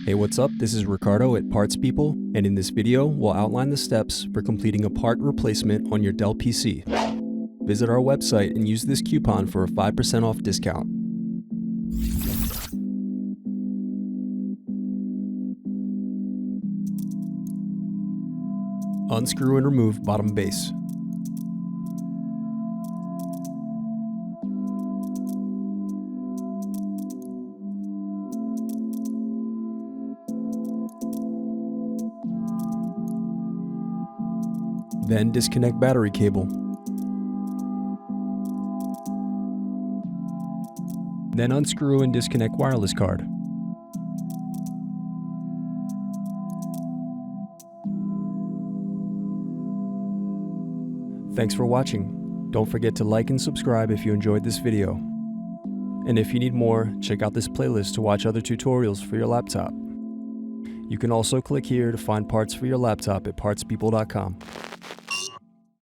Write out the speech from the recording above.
Hey, what's up? This is Ricardo at Parts People, and in this video, we'll outline the steps for completing a part replacement on your Dell PC. Visit our website and use this coupon for a 5% off discount. Unscrew and remove bottom base. Then disconnect battery cable. Then unscrew and disconnect wireless card. Thanks for watching. Don't forget to like and subscribe if you enjoyed this video. And if you need more, check out this playlist to watch other tutorials for your laptop. You can also click here to find parts for your laptop at partspeople.com.